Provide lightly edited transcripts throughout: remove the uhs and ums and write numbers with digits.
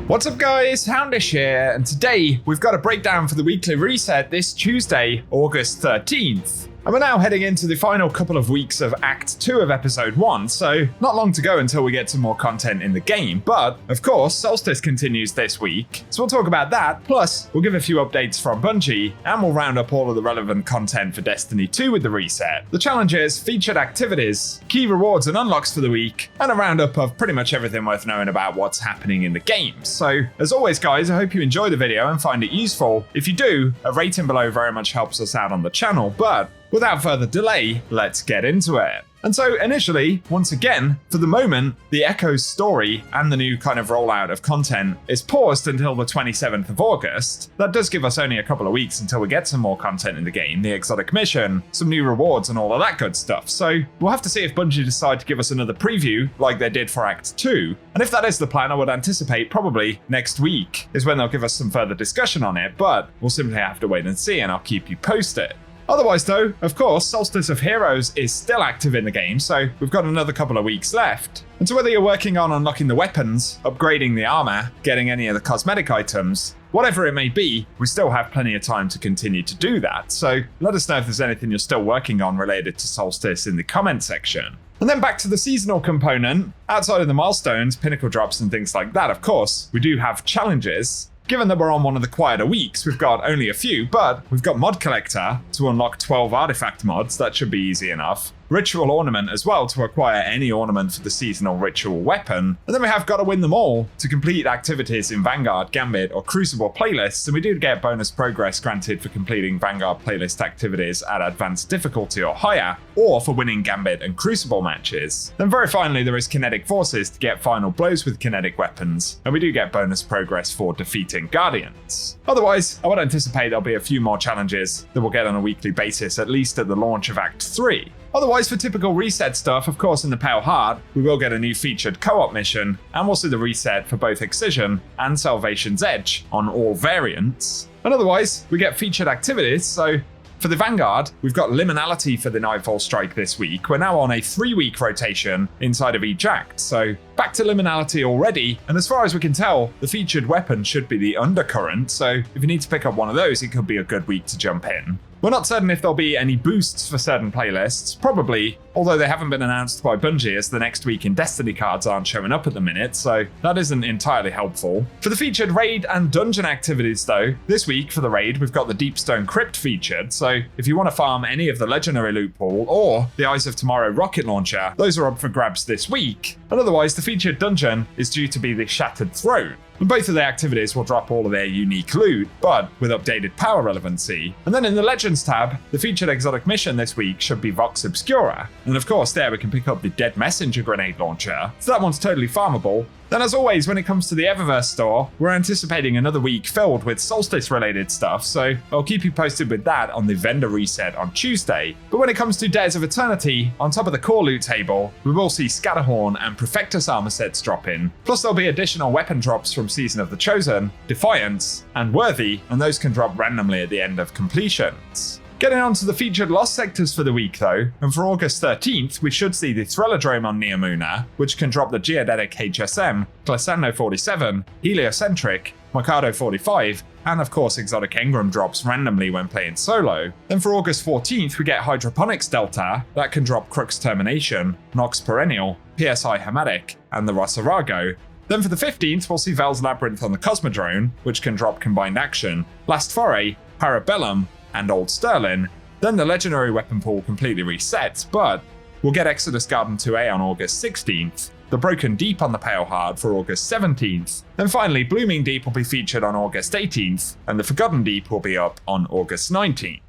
What's up guys, Houndish here, and today we've got a breakdown for the weekly reset this Tuesday, August 13th. And we're now heading into the final couple of weeks of Act 2 of Episode 1, so not long to go until we get some more content in the game. But, of course, Solstice continues this week, so we'll talk about that, plus we'll give a few updates from Bungie, and we'll round up all of the relevant content for Destiny 2 with the reset, the challenges, featured activities, key rewards and unlocks for the week, and a roundup of pretty much everything worth knowing about what's happening in the game. So, as always guys, I hope you enjoy the video and find it useful. If you do, a rating below very much helps us out on the channel, but without further delay, let's get into it. And so initially, once again, for the moment, the Echo's story and the new kind of rollout of content is paused until the 27th of August. That does give us only a couple of weeks until we get some more content in the game, the exotic mission, some new rewards and all of that good stuff. So we'll have to see if Bungie decide to give us another preview like they did for Act 2. And if that is the plan, I would anticipate probably next week is when they'll give us some further discussion on it, but we'll simply have to wait and see, and I'll keep you posted. Otherwise though, of course, Solstice of Heroes is still active in the game, so we've got another couple of weeks left. And so whether you're working on unlocking the weapons, upgrading the armor, getting any of the cosmetic items, whatever it may be, we still have plenty of time to continue to do that. So let us know if there's anything you're still working on related to Solstice in the comment section. And then back to the seasonal component, outside of the milestones, pinnacle drops and things like that, of course, we do have challenges. Given that we're on one of the quieter weeks, we've got only a few, but we've got Mod Collector to unlock 12 artifact mods, that should be easy enough. Ritual Ornament as well to acquire any ornament for the seasonal ritual weapon. And then we have Gotta Win Them All to complete activities in Vanguard, Gambit or Crucible playlists, and we do get bonus progress granted for completing Vanguard playlist activities at advanced difficulty or higher, or for winning Gambit and Crucible matches. Then very finally there is Kinetic Forces to get final blows with kinetic weapons, and we do get bonus progress for defeating Guardians. Otherwise, I would anticipate there'll be a few more challenges that we'll get on a weekly basis, at least at the launch of Act 3. Otherwise, for typical reset stuff, of course in the Pale Heart, we will get a new featured co-op mission, and we'll see the reset for both Excision and Salvation's Edge on all variants. And otherwise, we get featured activities, so for the Vanguard, we've got Liminality for the Nightfall strike this week. We're now on a 3-week rotation inside of each act, so back to Liminality already, and as far as we can tell, the featured weapon should be the Undercurrent, so if you need to pick up one of those, it could be a good week to jump in. We're not certain if there'll be any boosts for certain playlists, probably, although they haven't been announced by Bungie as the next week in Destiny cards aren't showing up at the minute, so that isn't entirely helpful. For the featured raid and dungeon activities though, this week for the raid we've got the Deepstone Crypt featured, so if you want to farm any of the legendary loot pool or the Eyes of Tomorrow rocket launcher, those are up for grabs this week, and otherwise the featured dungeon is due to be the Shattered Throne. And both of the activities will drop all of their unique loot, but with updated power relevancy. And then in the Legends tab, the featured exotic mission this week should be Vox Obscura. And of course there we can pick up the Dead Messenger grenade launcher, so that one's totally farmable. Then as always, when it comes to the Eververse store, we're anticipating another week filled with Solstice related stuff, so I'll keep you posted with that on the vendor reset on Tuesday. But when it comes to Days of Eternity, on top of the core loot table, we will see Scatterhorn and Perfectus armor sets drop in, plus there'll be additional weapon drops from Season of the Chosen, Defiance, and Worthy, and those can drop randomly at the end of completions. Getting on to the featured lost sectors for the week though, and for August 13th we should see the Threlladrome on Neomuna, which can drop the Geodetic HSM, Glissando 47, Heliocentric, Mikado 45, and of course exotic engram drops randomly when playing solo. Then for August 14th we get Hydroponics Delta, that can drop Crux Termination, Nox Perennial, PSI Hematic, and the Rossarago. Then for the 15th we'll see Vel's Labyrinth on the Cosmodrome, which can drop Combined Action, Last Foray, Parabellum, and Old Sterling. Then the legendary weapon pool completely resets, but we'll get Exodus Garden 2A on August 16th, the Broken Deep on the Pale Heart for August 17th, then finally Blooming Deep will be featured on August 18th, and the Forgotten Deep will be up on August 19th.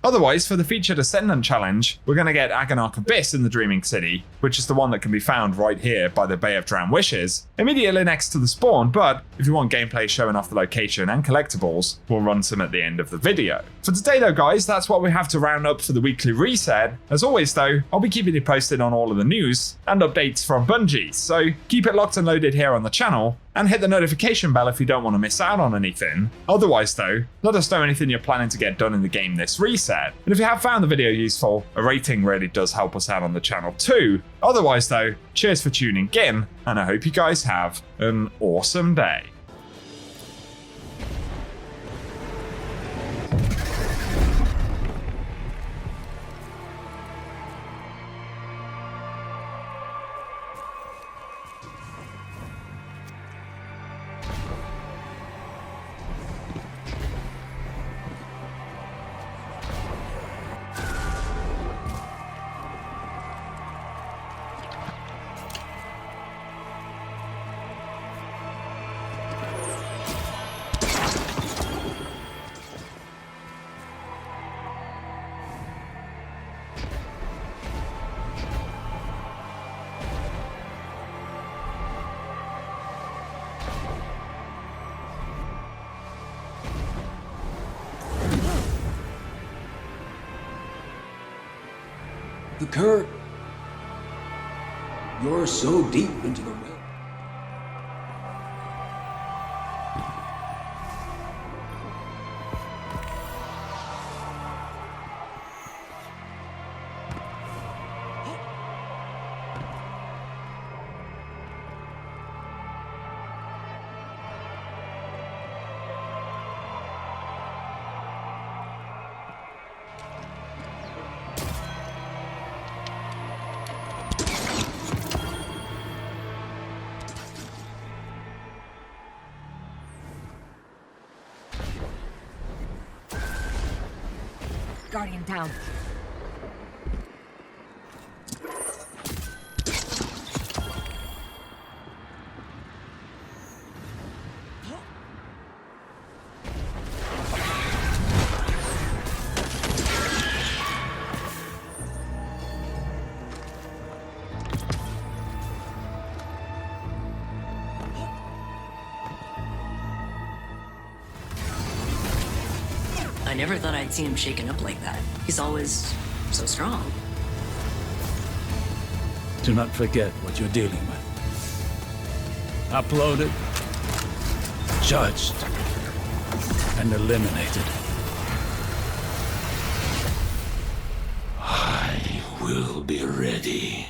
Otherwise, for the featured Ascendant challenge, we're going to get Agonarch Abyss in the Dreaming City, which is the one that can be found right here by the Bay of Drowned Wishes, immediately next to the spawn, but if you want gameplay showing off the location and collectibles, we'll run some at the end of the video. For today though guys, that's what we have to round up for the weekly reset. As always though, I'll be keeping you posted on all of the news and updates from Bungie, so keep it locked and loaded here on the channel, and hit the notification bell if you don't want to miss out on anything. Otherwise though, let us know anything you're planning to get done in the game this reset. And if you have found the video useful, a rating really does help us out on the channel too. Otherwise though, cheers for tuning in, and I hope you guys have an awesome day. The current. You're so deep into the well. Guardian down. I never thought I'd see him shaken up like that. He's always so strong. Do not forget what you're dealing with. Uploaded, judged, and eliminated. I will be ready.